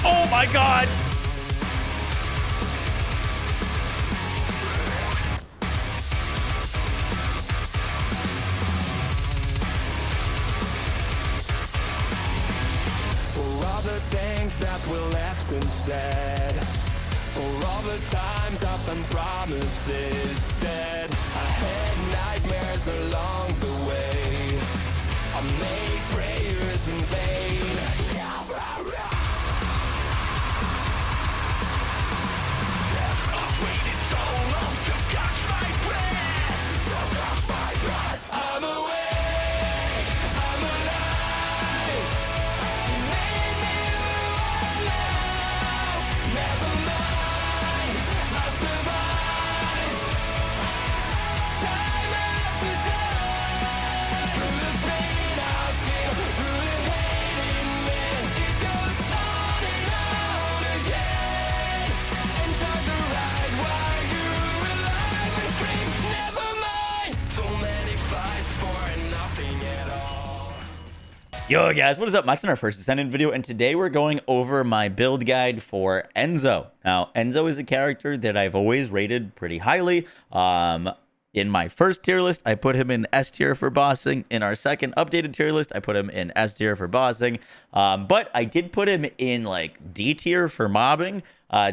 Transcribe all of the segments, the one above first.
Oh my god! For all the things that were left unsaid, for all the times I found promises dead, I had nightmares along the way, I made prayers in vain. I've waited so long to catch my breath, I'm awake, I'm alive, you made me alive now, never mind, I survived, time after time, through the pain I feel, through the hate in me, it goes on and on again, and tries to ride while you realize and scream, never mind, so many fights for nothing at all. Yo guys, what is up? Max on our first Descendant video, and today we're going over my build guide for Enzo. Now, Enzo is a character that I've always rated pretty highly. In my first tier list, I put him in S tier for bossing. In our second updated tier list, I put him in S tier for bossing. But I did put him in like D tier for mobbing.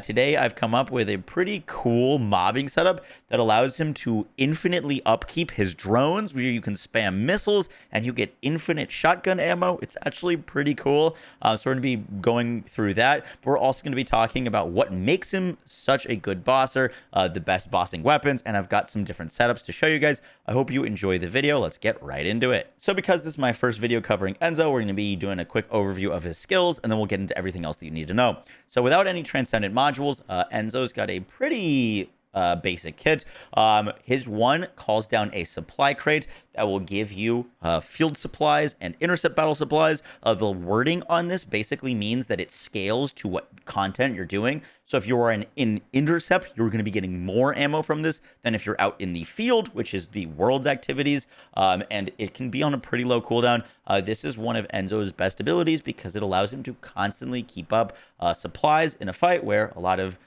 Today, I've come up with a pretty cool mobbing setup that allows him to infinitely upkeep his drones, where you can spam missiles and you get infinite shotgun ammo. It's actually pretty cool. So we're going to be going through that. But we're also going to be talking about what makes him such a good bosser, the best bossing weapons, and I've got some different setups to show you guys. I hope you enjoy the video. Let's get right into it. So because this is my first video covering Enzo, we're going to be doing a quick overview of his skills, and then we'll get into everything else that you need to know. So without any Transcendent modules, Enzo's got a pretty basic kit. His one calls down a supply crate that will give you field supplies and intercept battle supplies. The wording on this basically means that it scales to what content you're doing. So if you are in intercept, you're going to be getting more ammo from this than if you're out in the field, which is the world's activities. And it can be on a pretty low cooldown. This is one of Enzo's best abilities because it allows him to constantly keep up supplies in a fight where a lot of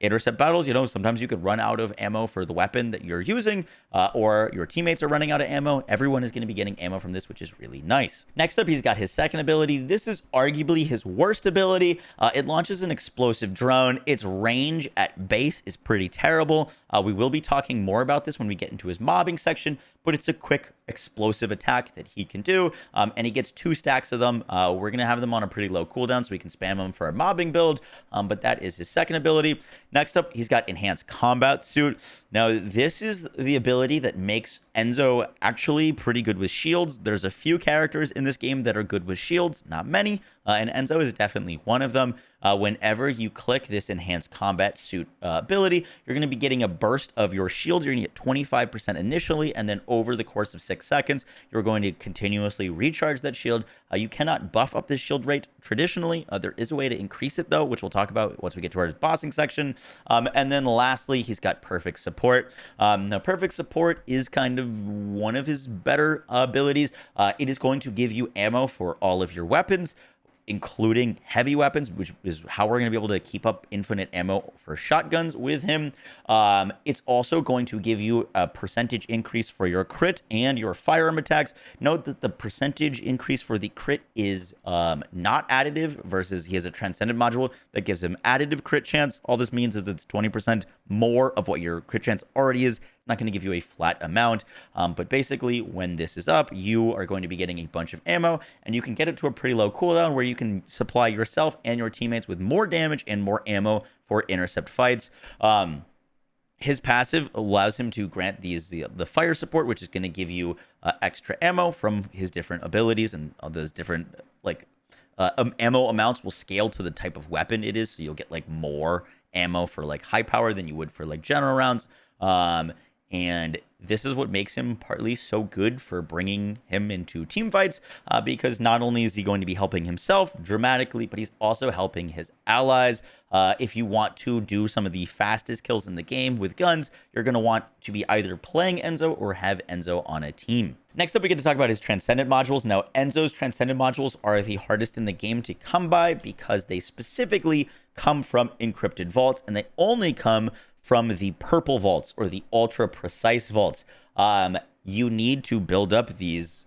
intercept battles, you know, sometimes you could run out of ammo for the weapon that you're using, or your teammates are running out of ammo. Everyone is going to be getting ammo from this, which is really nice. Next up, he's got his second ability. This is arguably his worst ability. It launches an explosive drone. Its range at base is pretty terrible. We will be talking more about this when we get into his mobbing section, but it's a quick explosive attack that he can do, and he gets 2 stacks of them. We're going to have them on a pretty low cooldown so we can spam them for a mobbing build, but that is his second ability. Next up, he's got Enhanced Combat Suit. Now, this is the ability that makes Enzo actually pretty good with shields. There's a few characters in this game that are good with shields, not many, and Enzo is definitely one of them. Whenever you click this Enhanced Combat Suit ability, you're going to be getting a burst of your shield. You're going to get 25% initially, and then over the course of 6 seconds, you're going to continuously recharge that shield. You cannot buff up this shield rate traditionally. There is a way to increase it, though, which we'll talk about once we get to our bossing section. And then lastly, he's got Perfect Support. Now, Perfect Support is kind of one of his better abilities. It is going to give you ammo for all of your weapons, including heavy weapons, which is how we're going to be able to keep up infinite ammo for shotguns with him. It's also going to give you a percentage increase for your crit and your firearm attacks. Note that the percentage increase for the crit is not additive, versus he has a Transcendent module that gives him additive crit chance. All this means is it's 20% more of what your crit chance already is. It's not going to give you a flat amount, but basically when this is up, you are going to be getting a bunch of ammo, and you can get it to a pretty low cooldown where you can supply yourself and your teammates with more damage and more ammo for intercept fights. His passive allows him to grant the fire support, which is going to give you extra ammo from his different abilities, and all those different ammo amounts will scale to the type of weapon it is, so you'll get like more ammo for like high power than you would for like general rounds. And this is what makes him partly so good for bringing him into team fights, because not only is he going to be helping himself dramatically, but he's also helping his allies. If you want to do some of the fastest kills in the game with guns, you're going to want to be either playing Enzo or have Enzo on a team. Next up, we get to talk about his Transcendent modules. Now, Enzo's Transcendent modules are the hardest in the game to come by because they specifically come from encrypted vaults, and they only come from the purple vaults or the ultra precise vaults. You need to build up these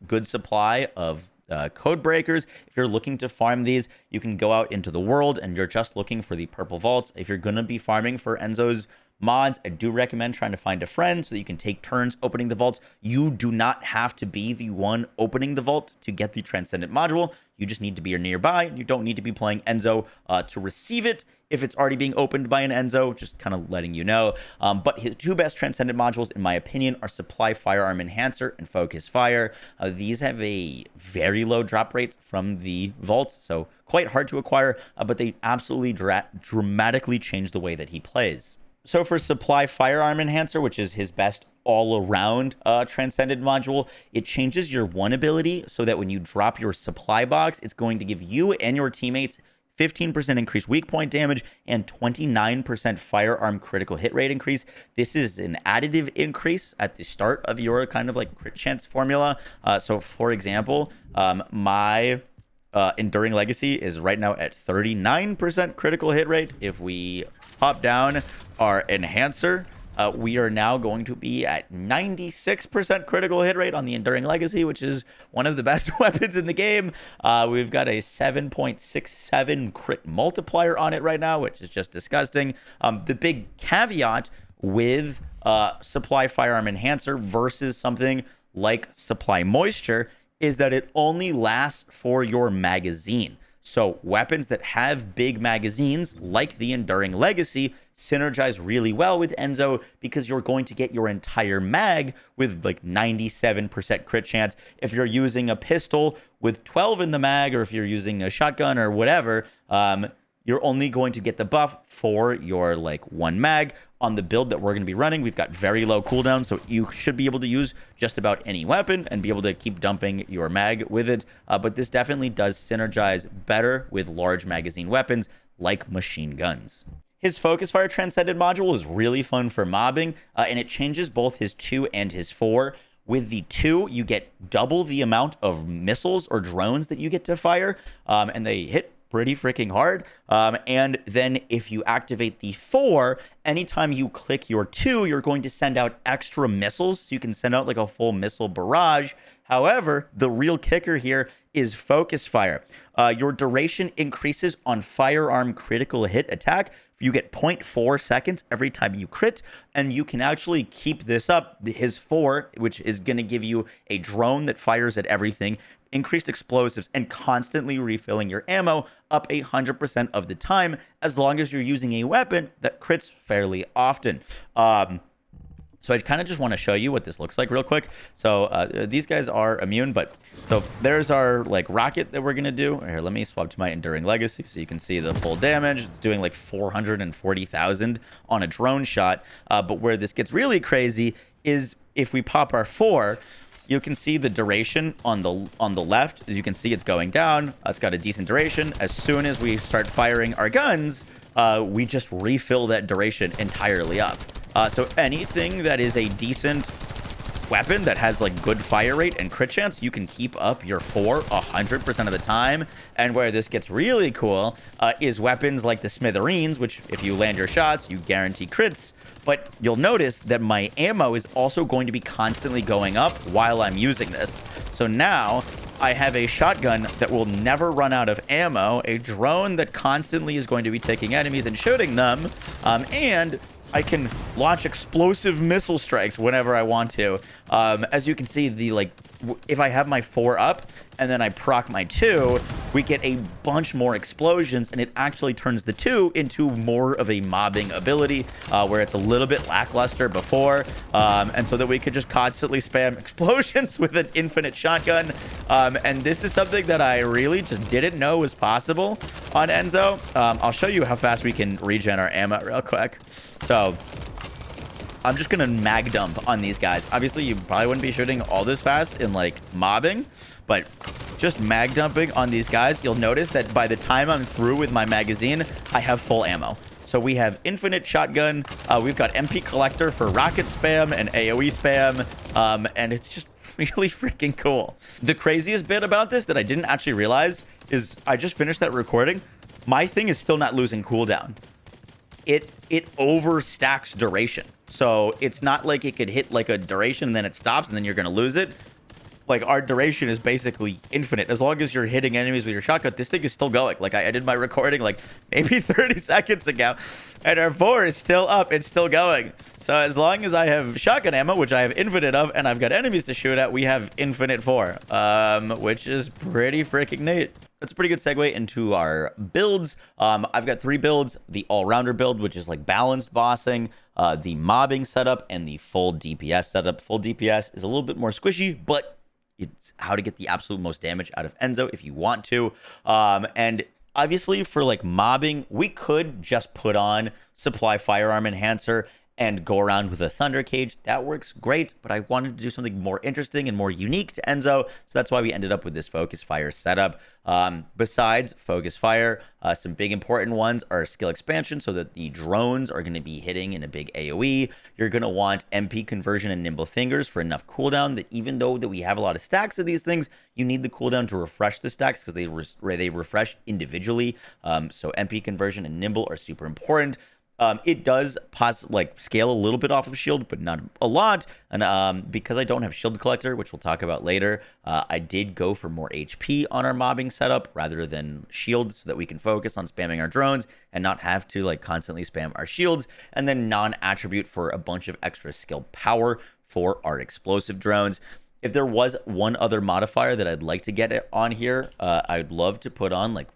good supply of code breakers. If you're looking to farm these, you can go out into the world and you're just looking for the purple vaults. If you're going to be farming for Enzo's mods, I do recommend trying to find a friend so that you can take turns opening the vaults. You do not have to be the one opening the vault to get the Transcendent module. You just need to be nearby. You don't need to be playing Enzo to receive it if it's already being opened by an Enzo, just kind of letting you know. But his two best Transcendent modules, in my opinion, are Supply Firearm Enhancer and Focus Fire. These have a very low drop rate from the vaults, so quite hard to acquire, but they absolutely dramatically change the way that he plays. So for Supply Firearm Enhancer, which is his best all-around Transcendent module, it changes your one ability so that when you drop your supply box, it's going to give you and your teammates 15% increased weak point damage and 29% firearm critical hit rate increase. This is an additive increase at the start of your kind of like crit chance formula. So for example, my Enduring Legacy is right now at 39% critical hit rate. If we pop down our Enhancer, we are now going to be at 96% critical hit rate on the Enduring Legacy, which is one of the best weapons in the game. We've got a 7.67 crit multiplier on it right now, which is just disgusting. The big caveat with Supply Firearm Enhancer versus something like Supply Moisture is that it only lasts for your magazine. So weapons that have big magazines, like the Enduring Legacy, synergize really well with Enzo because you're going to get your entire mag with like 97% crit chance. If you're using a pistol with 12 in the mag, or if you're using a shotgun or whatever, you're only going to get the buff for your like one mag. On the build that we're going to be running, we've got very low cooldown, so you should be able to use just about any weapon and be able to keep dumping your mag with it. But this definitely does synergize better with large magazine weapons like machine guns. His Focus Fire Transcendent module is really fun for mobbing, and it changes both his 2 and his 4. With the 2, you get double the amount of missiles or drones that you get to fire, and they hit pretty freaking hard. And then if you activate the 4, anytime you click your 2, you're going to send out extra missiles. So you can send out like a full missile barrage. However, the real kicker here is Focus Fire. Your duration increases on firearm critical hit attack. You get 0.4 seconds every time you crit, and you can actually keep this up. His 4, which is going to give you a drone that fires at everything, increased explosives, and constantly refilling your ammo up 100% of the time, as long as you're using a weapon that crits fairly often. So I kind of just want to show you what this looks like real quick. So these guys are immune, but so there's our like rocket that we're going to do. Here, let me swap to my Enduring Legacy so you can see the full damage. It's doing like 440,000 on a drone shot. But where this gets really crazy is if we pop our 4, you can see the duration on the left. As you can see, it's going down. It's got a decent duration. As soon as we start firing our guns, we just refill that duration entirely up. So anything that is a decent weapon that has like good fire rate and crit chance, you can keep up your 4 100% of the time. And where this gets really cool is weapons like the Smithereens, which if you land your shots, you guarantee crits. But you'll notice that my ammo is also going to be constantly going up while I'm using this. So now I have a shotgun that will never run out of ammo, a drone that constantly is going to be taking enemies and shooting them, and I can launch explosive missile strikes whenever I want to. As you can see, if I have my 4 up and then I proc my 2, we get a bunch more explosions, and it actually turns the 2 into more of a mobbing ability, where it's a little bit lackluster before, and so that we could just constantly spam explosions with an infinite shotgun. And this is something that I really just didn't know was possible on Enzo. I'll show you how fast we can regen our ammo real quick. So I'm just gonna mag dump on these guys. Obviously, you probably wouldn't be shooting all this fast in like mobbing, but just mag dumping on these guys, you'll notice that by the time I'm through with my magazine, I have full ammo. So we have infinite shotgun, we've got MP collector for rocket spam and AoE spam, and it's just really freaking cool. The craziest bit about this that I didn't actually realize is I just finished that recording. My thing is still not losing cooldown. It overstacks duration. So it's not like it could hit like a duration and then it stops and then you're going to lose it. Like, our duration is basically infinite. As long as you're hitting enemies with your shotgun, this thing is still going. Like, I did my recording, like, maybe 30 seconds ago, and our 4 is still up. It's still going. So as long as I have shotgun ammo, which I have infinite of, and I've got enemies to shoot at, we have infinite 4, which is pretty freaking neat. That's a pretty good segue into our builds. I've got 3 builds: the all-rounder build, which is like balanced bossing, the mobbing setup, and the full DPS setup. Full DPS is a little bit more squishy, but it's how to get the absolute most damage out of Enzo if you want to. And obviously for like mobbing, we could just put on supply firearm enhancer and go around with a thunder cage. That works great, but I wanted to do something more interesting and more unique to Enzo, so that's why we ended up with this focus fire setup. Besides focus fire, some big important ones are skill expansion, so that the drones are going to be hitting in a big AoE. You're going to want MP conversion and nimble fingers for enough cooldown that even though that we have a lot of stacks of these things, you need the cooldown to refresh the stacks because they refresh individually. So MP conversion and nimble are super important. It does scale a little bit off of shield, but not a lot. And because I don't have shield collector, which we'll talk about later, I did go for more HP on our mobbing setup rather than shield, so that we can focus on spamming our drones and not have to like constantly spam our shields. And then non-attribute for a bunch of extra skill power for our explosive drones. If there was one other modifier that I'd like to get it on here, I'd love to put on like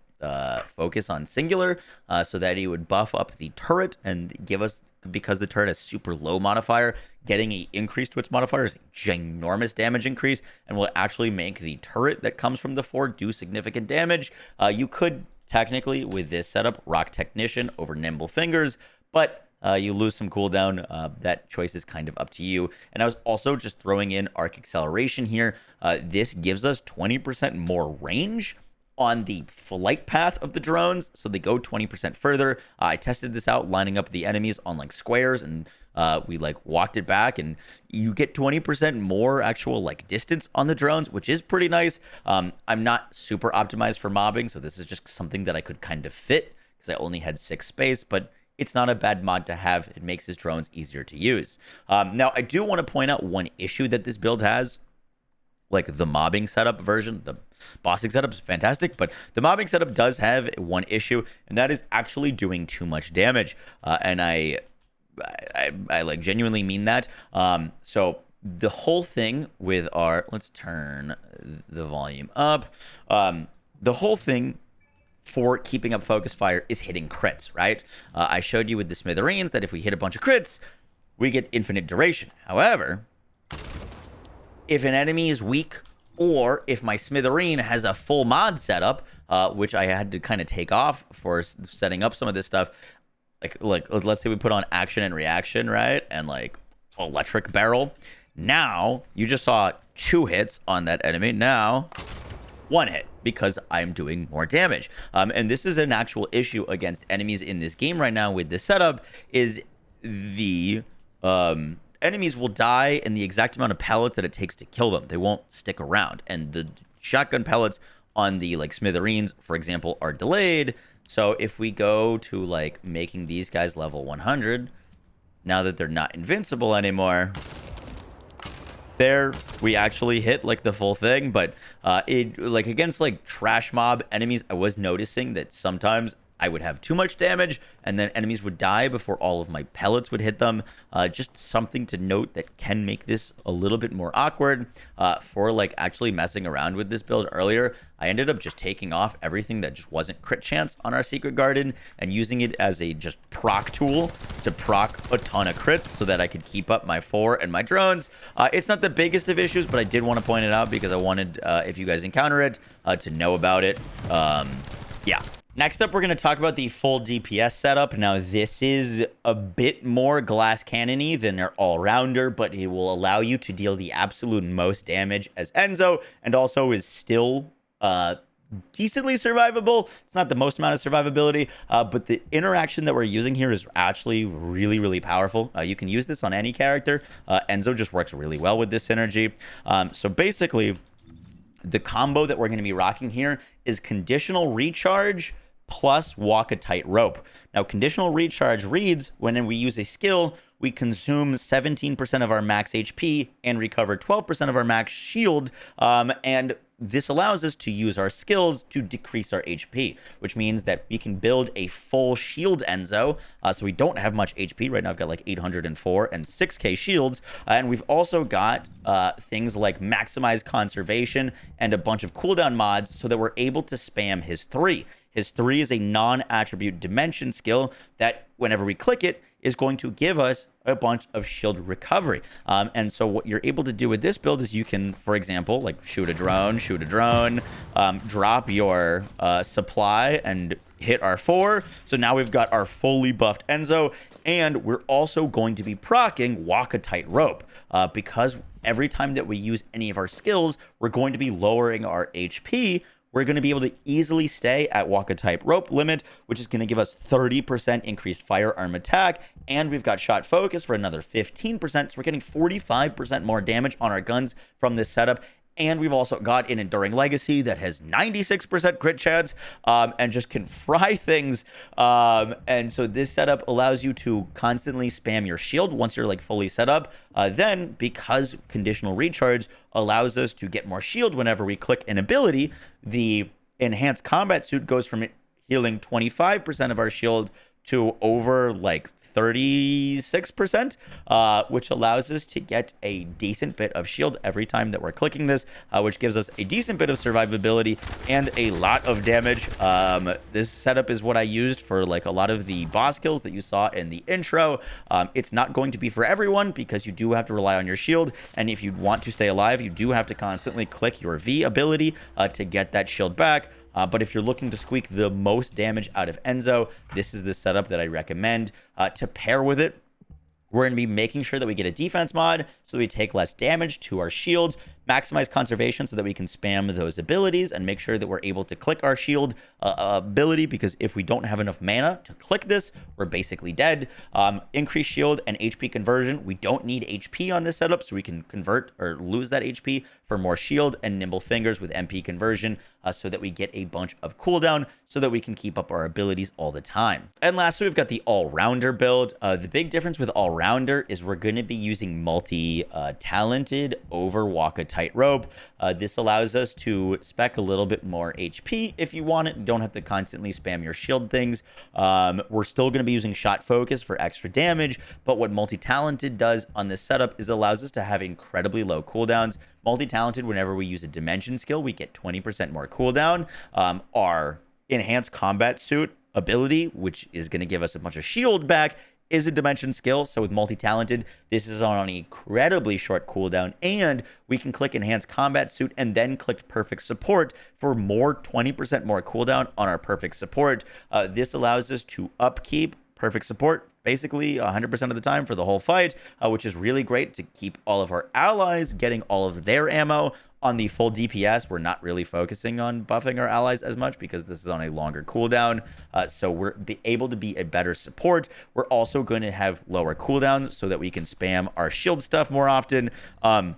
focus on singular, so that he would buff up the turret and give us, because the turret has super low modifier, getting a increase to its modifier is a ginormous damage increase and will actually make the turret that comes from the 4 do significant damage. You could technically with this setup rock technician over nimble fingers, but you lose some cooldown. That choice is kind of up to you. And I was also just throwing in arc acceleration here. This gives us 20% more range on the flight path of the drones, so they go 20% further. I tested this out lining up the enemies on like squares, and we like walked it back, and you get 20% more actual like distance on the drones, which is pretty nice. I'm not super optimized for mobbing, so this is just something that I could kind of fit because I only had 6 space, but it's not a bad mod to have. It makes his drones easier to use. Now, I do want to point out one issue that this build has. Like the mobbing setup version, the bossing setup is fantastic, but the mobbing setup does have one issue, and that is actually doing too much damage. And I like genuinely mean that. So the whole thing with our, let's turn the volume up. The whole thing for keeping up focus fire is hitting crits, right? I showed you with the smithereens that if we hit a bunch of crits, we get infinite duration. However, if an enemy is weak, or if my smithereen has a full mod setup, which I had to kind of take off for setting up some of this stuff, like let's say we put on action and reaction, right? And like electric barrel. Now, you just saw 2 hits on that enemy. Now, 1 hit, because I'm doing more damage. And this is an actual issue against enemies in this game right now with this setup, is the enemies will die in the exact amount of pellets that it takes to kill them. They won't stick around. And the shotgun pellets on the like smithereens, for example, are delayed. So if we go to like making these guys level 100, now that they're not invincible anymore, there we actually hit like the full thing. But it like against like trash mob enemies, I was noticing that sometimes I would have too much damage, and then enemies would die before all of my pellets would hit them. Just something to note that can make this a little bit more awkward. For like actually messing around with this build earlier, I ended up just taking off everything that just wasn't crit chance on our secret garden and using it as a just proc tool to proc a ton of crits so that I could keep up my 4 and my drones. It's not the biggest of issues, but I did want to point it out because I wanted, if you guys encounter it, to know about it. Yeah. Next up, we're going to talk about the full DPS setup. Now, this is a bit more glass cannon-y than their all-rounder, but it will allow you to deal the absolute most damage as Enzo, and also is still decently survivable. It's not the most amount of survivability, but the interaction that we're using here is actually really, really powerful. You can use this on any character. Enzo just works really well with this synergy. So basically, the combo that we're going to be rocking here is conditional recharge plus walk a tightrope. Now, conditional recharge reads when we use a skill, we consume 17% of our max HP and recover 12% of our max shield. And this allows us to use our skills to decrease our HP, which means that we can build a full shield Enzo. So we don't have much HP. Right now I've got like 804 and 6k shields. And we've also got things like maximize conservation and a bunch of cooldown mods so that we're able to spam his 3. His 3 is a non-attribute dimension skill that whenever we click it is going to give us a bunch of shield recovery. And so what you're able to do with this build is you can, for example, like shoot a drone, drop your supply and hit our 4. So now we've got our fully buffed Enzo, and we're also going to be proccing walk a tightrope because every time that we use any of our skills, we're going to be lowering our HP. We're going to be able to easily stay at walk a tightrope limit, which is going to give us 30% increased firearm attack. And we've got shot focus for another 15%. So we're getting 45% more damage on our guns from this setup. And we've also got an Enduring Legacy that has 96% crit chance and just can fry things. And so this setup allows you to constantly spam your shield once you're like fully set up. Then, because conditional recharge allows us to get more shield whenever we click an ability, the enhanced combat suit goes from healing 25% of our shield to over like 36%, which allows us to get a decent bit of shield every time that we're clicking this, which gives us a decent bit of survivability and a lot of damage. This setup is what I used for like a lot of the boss kills that you saw in the intro. It's not going to be for everyone because you do have to rely on your shield, and if you want to stay alive, you do have to constantly click your V ability to get that shield back. But if you're looking to squeak the most damage out of Enzo, this is the setup that I recommend. To pair with it, we're going to be making sure that we get a defense mod so that we take less damage to our shields, maximize conservation so that we can spam those abilities and make sure that we're able to click our shield ability, because if we don't have enough mana to click this, we're basically dead. Increase shield and HP conversion. We don't need HP on this setup, so we can convert or lose that HP for more shield, and nimble fingers with MP conversion so that we get a bunch of cooldown so that we can keep up our abilities all the time. And lastly, we've got the all-rounder build. The big difference with all-rounder is we're going to be using multi-talented over walk a tightrope. This allows us to spec a little bit more HP if you want it. You don't have to constantly spam your shield things. We're still going to be using shot focus for extra damage, but what multi-talented does on this setup is allows us to have incredibly low cooldowns. Multi-talented, whenever we use a dimension skill, we get 20% more cooldown. Our enhanced combat suit ability, which is going to give us a bunch of shield back, is a dimension skill. So with multi-talented, this is on an incredibly short cooldown, and we can click enhanced combat suit and then click perfect support for more 20% more cooldown on our perfect support. This allows us to upkeep perfect support basically 100% of the time for the whole fight, which is really great to keep all of our allies getting all of their ammo. On the full DPS, we're not really focusing on buffing our allies as much because this is on a longer cooldown. So we're able to be a better support. We're also going to have lower cooldowns so that we can spam our shield stuff more often. And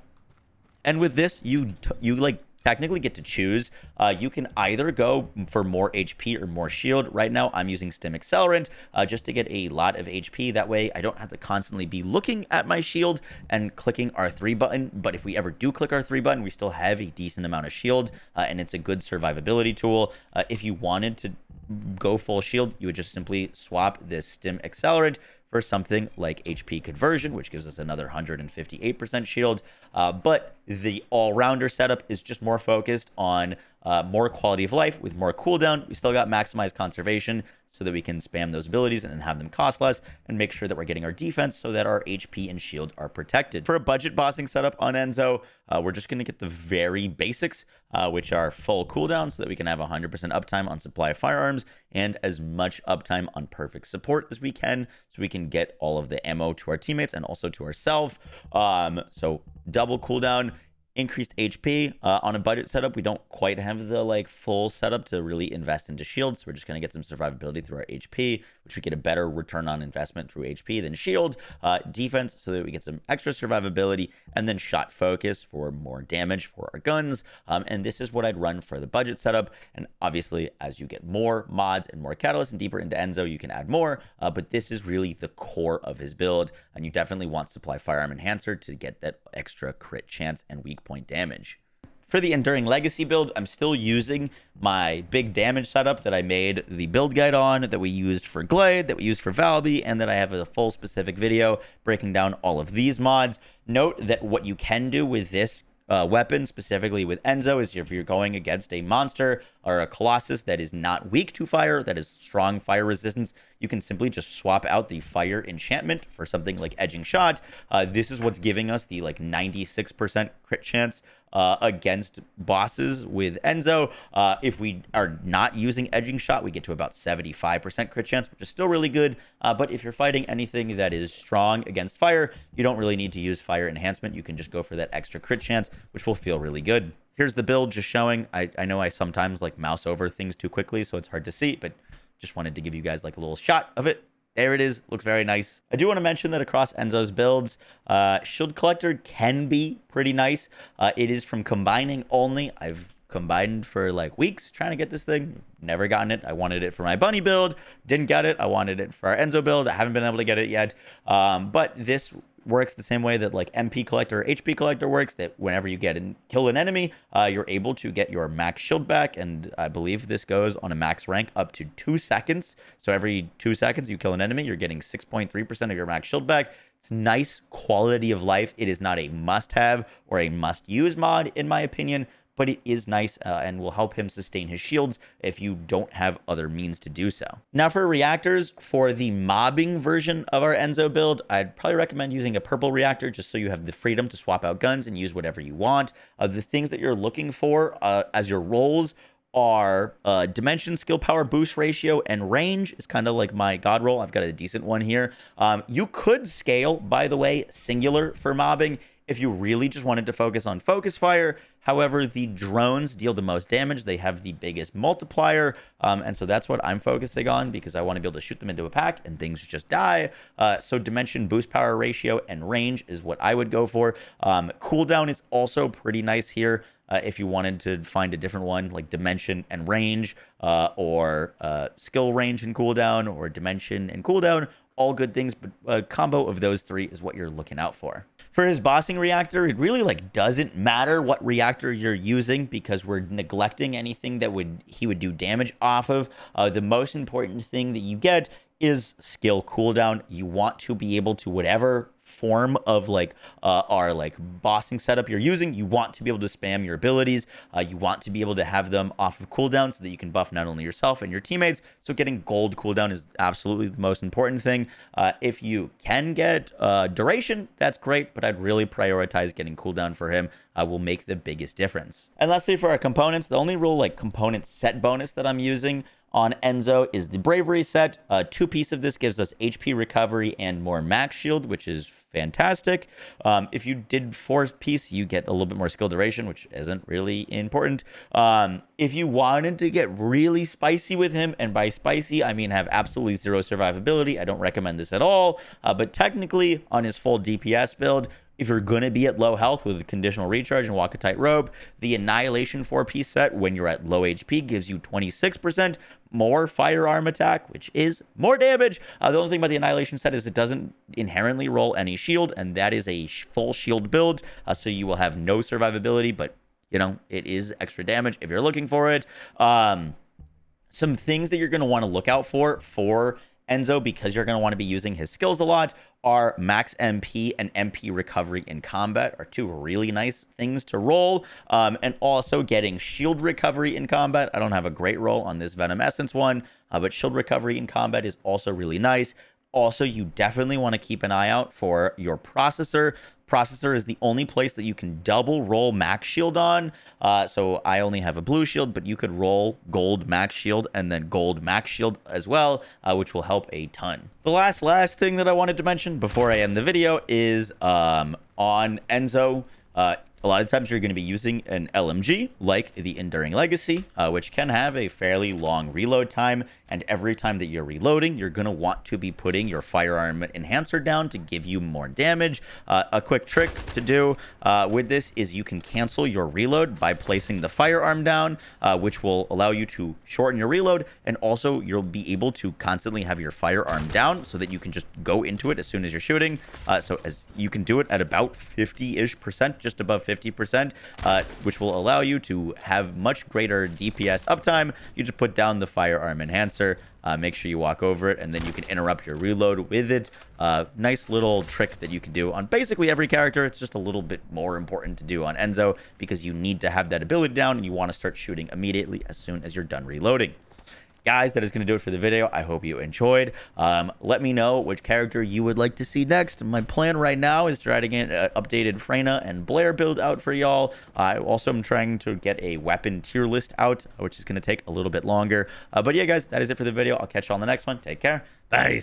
with this, you like technically get to choose. You can either go for more HP or more shield. Right now, I'm using Stim Accelerant just to get a lot of HP. That way, I don't have to constantly be looking at my shield and clicking R3 button. But if we ever do click R3 button, we still have a decent amount of shield, and it's a good survivability tool. If you wanted to go full shield, you would just simply swap this Stim Accelerant for something like HP conversion, which gives us another 158% shield. But the all-rounder setup is just more focused on more quality of life with more cooldown. We still got maximized conservation so that we can spam those abilities and have them cost less, and make sure that we're getting our defense so that our HP and shield are protected. For a budget bossing setup on Enzo, we're just going to get the very basics, which are full cooldown so that we can have 100% uptime on supply of firearms and as much uptime on perfect support as we can, so we can get all of the ammo to our teammates and also to ourselves. So double cooldown. increased HP. On a budget setup, we don't quite have the like full setup to really invest into shields. So we're just going to get some survivability through our HP, which we get a better return on investment through HP than shield. Defense, so that we get some extra survivability, and then shot focus for more damage for our guns. And this is what I'd run for the budget setup. And obviously, as you get more mods and more catalysts and deeper into Enzo, you can add more. But this is really the core of his build, and you definitely want Supply Firearm Enhancer to get that extra crit chance and weak point damage. For the Enduring Legacy build, I'm still using my big damage setup that I made the build guide on, that we used for Glade, that we used for Valby, and that I have a full specific video breaking down all of these mods. Note that what you can do with this weapon, specifically with Enzo, is if you're going against a monster or a Colossus that is not weak to fire, that is strong fire resistance, you can simply just swap out the fire enchantment for something like Edging Shot. This is what's giving us the like 96% crit chance against bosses with Enzo. If we are not using Edging Shot, we get to about 75% crit chance, which is still really good. But if you're fighting anything that is strong against fire, you don't really need to use fire enhancement. You can just go for that extra crit chance, which will feel really good. Here's the build just showing. I know I sometimes like mouse over things too quickly, so it's hard to see, but just wanted to give you guys like a little shot of it. There it is. Looks very nice. I do want to mention that across Enzo's builds, Shield Collector can be pretty nice. It is from combining only. I've combined for like weeks trying to get this thing. Never gotten it. I wanted it for my Bunny build. Didn't get it. I wanted it for our Enzo build. I haven't been able to get it yet. But this works the same way that like MP Collector or HP Collector works, that whenever you get and kill an enemy, you're able to get your max shield back. And I believe this goes on a max rank up to 2 seconds. So every 2 seconds you kill an enemy, you're getting 6.3% of your max shield back. It's nice quality of life. It is not a must-have or a must-use mod, in my opinion, but it is nice and will help him sustain his shields if you don't have other means to do so. Now for reactors, for the mobbing version of our Enzo build, I'd probably recommend using a purple reactor just so you have the freedom to swap out guns and use whatever you want. The things that you're looking for as your roles are dimension, skill, power, boost ratio, and range is kind of like my god roll. I've got a decent one here. You could scale, by the way, singular for mobbing if you really just wanted to focus on focus fire. However, the drones deal the most damage. They have the biggest multiplier. And so that's what I'm focusing on because I want to be able to shoot them into a pack and things just die. So dimension, boost power ratio, and range is what I would go for. Cooldown is also pretty nice here. If you wanted to find a different one like dimension and range, or skill range and cooldown, or dimension and cooldown, all good things, but a combo of those three is what you're looking out for. For his bossing reactor, it really like doesn't matter what reactor you're using because we're neglecting anything that he would do damage off of. The most important thing that you get is skill cooldown. You want to be able to, whatever form of like our like bossing setup you're using, you want to be able to spam your abilities. You want to be able to have them off of cooldown so that you can buff not only yourself and your teammates. So getting gold cooldown is absolutely the most important thing. If you can get duration, that's great, but I'd really prioritize getting cooldown for him. Will make the biggest difference. And lastly, for our components, the only real like component set bonus that I'm using on Enzo is the Bravery set. 2-piece of this gives us HP recovery and more max shield, which is fantastic. If you did 4-piece, you get a little bit more skill duration, which isn't really important. If you wanted to get really spicy with him, and by spicy, I mean have absolutely 0 survivability, I don't recommend this at all. But technically, on his full DPS build, if you're going to be at low health with conditional recharge and walk a tightrope, the Annihilation 4-piece set, when you're at low HP, gives you 26% more firearm attack, which is more damage. The only thing about the Annihilation set is it doesn't inherently roll any shield, and that is a full shield build, so you will have no survivability, but, you know, it is extra damage if you're looking for it. Some things that you're going to want to look out for Enzo, because you're going to want to be using his skills a lot, are max MP and MP recovery in combat are 2 really nice things to roll. And also getting shield recovery in combat. I don't have a great roll on this Venom Essence one, but shield recovery in combat is also really nice. Also, you definitely want to keep an eye out for your processor. Processor is the only place that you can double roll max shield on. So I only have a blue shield, but you could roll gold max shield and then gold max shield as well, which will help a ton. The last thing that I wanted to mention before I end the video is on Enzo. A lot of times you're going to be using an LMG like the Enduring Legacy, which can have a fairly long reload time. And every time that you're reloading, you're going to want to be putting your firearm enhancer down to give you more damage. A quick trick to do with this is you can cancel your reload by placing the firearm down, which will allow you to shorten your reload. And also you'll be able to constantly have your firearm down so that you can just go into it as soon as you're shooting. So as you can do it at about 50-ish%, just above 50%, which will allow you to have much greater DPS uptime. You just put down the firearm enhancer, make sure you walk over it, and then you can interrupt your reload with it. Nice little trick that you can do on basically every character. It's just a little bit more important to do on Enzo because you need to have that ability down and you want to start shooting immediately as soon as you're done reloading. Guys, that is going to do it for the video. I hope you enjoyed. Let me know which character you would like to see next. My plan right now is trying to get an updated Freyna and Blair build out for y'all. I also am trying to get a weapon tier list out, which is going to take a little bit longer. But yeah, guys, that is it for the video. I'll catch you on the next one. Take care. Bye.